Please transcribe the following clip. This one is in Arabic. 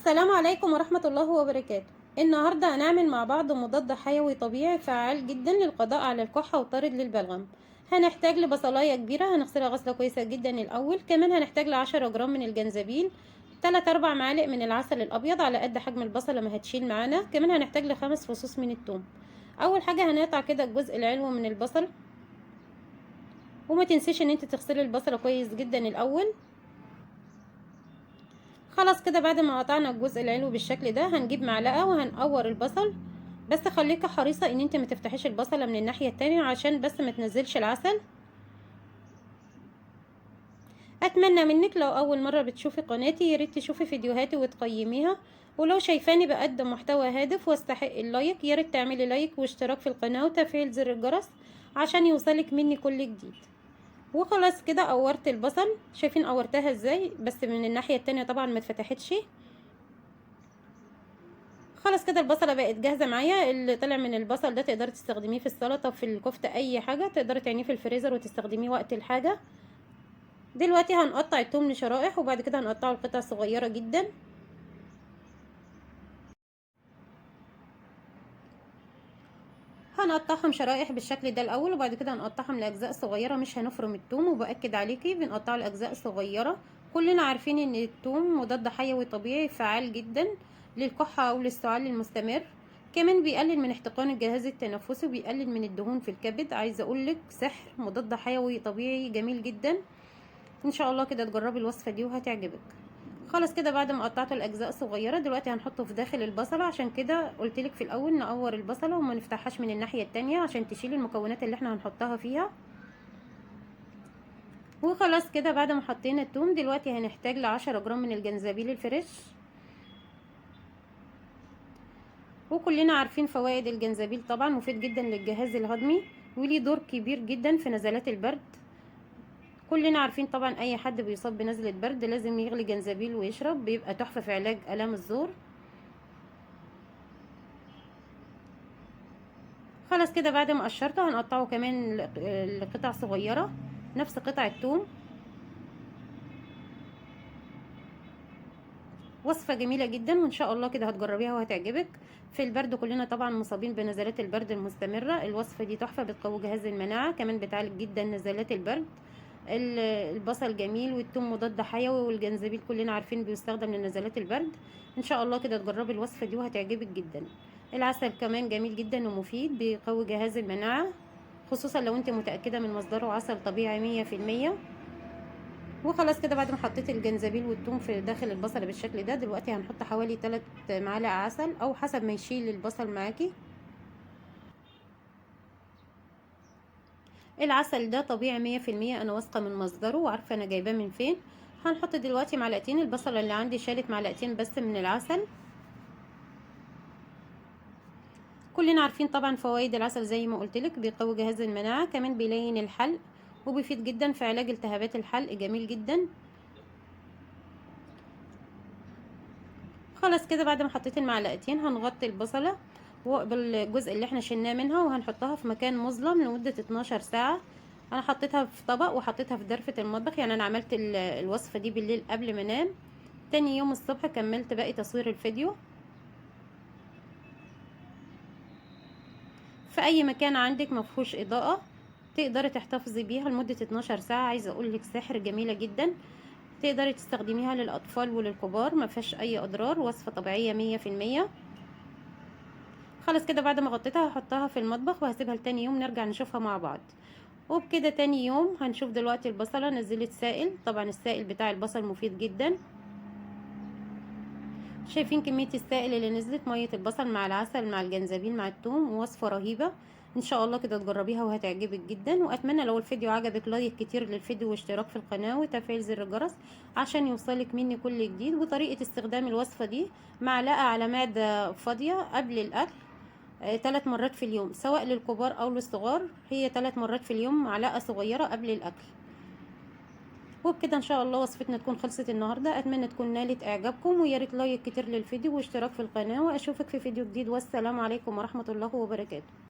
السلام عليكم ورحمة الله وبركاته. النهاردة هنعمل مع بعض مضاد حيوي طبيعي فعال جدا للقضاء على الكحة وطارد للبلغم. هنحتاج لبصلاية كبيرة هنغسلها غسلة كويسة جدا الأول. كمان هنحتاج ل10 جرام من الجنزبيل، 3-4 معالق من العسل الأبيض على قد حجم البصلة ما هتشيل معانا. كمان هنحتاج ل5 فصوص من الثوم. أول حاجة هنقطع كده الجزء العلوي من البصل، وما تنسيش ان انت تغسلي البصلة كويس جدا الأول. خلاص كده بعد ما قطعنا الجزء العلوي بالشكل ده هنجيب معلقة وهنقور البصل، بس خليكي حريصة ان انت ما تفتحيش البصلة من الناحية التانية عشان بس ما تنزلش العسل. اتمنى منك لو اول مرة بتشوفي قناتي ياريت تشوفي فيديوهاتي وتقيميها، ولو شايفاني بقدم محتوى هادف واستحق اللايك ياريت تعملي لايك واشتراك في القناة وتفعيل زر الجرس عشان يوصلك مني كل جديد. وخلاص كده قورت البصل، شايفين قورتها ازاي؟ بس من الناحية التانية طبعا ما اتفتحتش. خلاص كده البصله بقت جاهزه معايا. اللي طلع من البصل ده تقدري تستخدميه في السلطه، في الكفته، اي حاجه تقدري تعينيه في الفريزر وتستخدميه وقت الحاجه. دلوقتي هنقطع الثوم لشرائح وبعد كده هنقطعه لقطع صغيره جدا. هنقطعهم شرائح بالشكل ده الاول وبعد كده هنقطعهم لاجزاء صغيره، مش هنفرم الثوم، وباكد عليكي بنقطعه لاجزاء صغيره. كلنا عارفين ان الثوم مضاد حيوي طبيعي فعال جدا للكحه او للسعال المستمر. كمان بيقلل من احتقان الجهاز التنفسي وبيقلل من الدهون في الكبد. عايزه اقولك سحر، مضاد حيوي طبيعي جميل جدا. ان شاء الله كده تجربي الوصفه دي وهتعجبك. خلاص كده بعد ما قطعته لاجزاء صغيره دلوقتي هنحطه في داخل البصله. عشان كده قلتلك في الاول نقور البصله وما نفتحهاش من الناحيه التانية عشان تشيل المكونات اللي احنا هنحطها فيها. وخلاص كده بعد ما حطينا التوم دلوقتي هنحتاج ل10 جرام من الجنزبيل الفريش. وكلنا عارفين فوائد الجنزبيل، طبعا مفيد جدا للجهاز الهضمي وليه دور كبير جدا في نزلات البرد. كلنا عارفين طبعا اي حد بيصاب بنزلة برد لازم يغلي جنزبيل ويشرب، بيبقى تحفة في علاج الام الزور. خلاص كده بعد ما قشرته هنقطعه كمان لقطع صغيرة نفس قطع الثوم. وصفة جميلة جدا وان شاء الله كده هتجربيها وهتعجبك. في البرد كلنا طبعا مصابين بنزلات البرد المستمرة، الوصفة دي تحفة بتقوي جهاز المناعة، كمان بتعالج جدا نزلات البرد. البصل جميل والثوم مضاد حيوي والجنزبيل كلنا عارفين بيستخدم لنزلات البرد. ان شاء الله كده تجربي الوصفة دي وهتعجبك جدا. العسل كمان جميل جدا ومفيد بيقوي جهاز المناعة، خصوصا لو انت متأكدة من مصدره عسل طبيعي 100%. وخلاص كده بعد ما حطيت الجنزبيل والثوم في داخل البصله بالشكل ده دلوقتي هنحط حوالي 3 معالق عسل او حسب ما يشيل البصل معاكي. العسل ده طبيعي 100%، انا واثقه من مصدره وعارفه انا جايباه من فين. هنحط دلوقتي معلقتين، البصله اللي عندي شالت معلقتين بس من العسل. كلنا عارفين طبعا فوائد العسل زي ما قلتلك، بيقوي جهاز المناعه، كمان بيلين الحلق وبيفيد جدا في علاج التهابات الحلق، جميل جدا. خلاص كده بعد ما حطيت المعلقتين هنغطي البصله بالجزء اللي احنا شلناه منها وهنحطها في مكان مظلم لمده 12 ساعه. انا حطيتها في طبق وحطيتها في درفه المطبخ، يعني انا عملت الوصفه دي بالليل قبل ما انام. تاني يوم الصبح كملت باقي تصوير الفيديو. في اي مكان عندك مفهوش اضاءه تقدري تحتفظي بيها لمده 12 ساعه. عايزه اقولك سحر، جميله جدا، تقدري تستخدميها للاطفال وللكبار، ما فيهاش اي اضرار، وصفه طبيعيه 100%. خلاص كده بعد ما غطيتها هحطها في المطبخ وهسيبها لتاني يوم نرجع نشوفها مع بعض. وبكده تاني يوم هنشوف دلوقتي البصلة نزلت سائل، طبعا السائل بتاع البصل مفيد جدا. شايفين كمية السائل اللي نزلت، مية البصل مع العسل مع الجنزبيل مع الثوم، وصفة رهيبة. ان شاء الله كده تجربيها وهتعجبك جدا. واتمنى لو الفيديو عجبك لايك كتير للفيديو واشتراك في القناة وتفعيل زر الجرس عشان يوصلك مني كل جديد. وطريقة استخدام الوصفة دي: معلقة على معدة فاضية قبل الاكل 3 مرات في اليوم، سواء للكبار او للصغار، هي 3 مرات في اليوم معلقة صغيرة قبل الاكل. وبكده ان شاء الله وصفتنا تكون خلصت النهارده. اتمنى تكون نالت اعجابكم، ويا ريت لايك كتير للفيديو واشتراك في القناه، واشوفك في فيديو جديد، والسلام عليكم ورحمه الله وبركاته.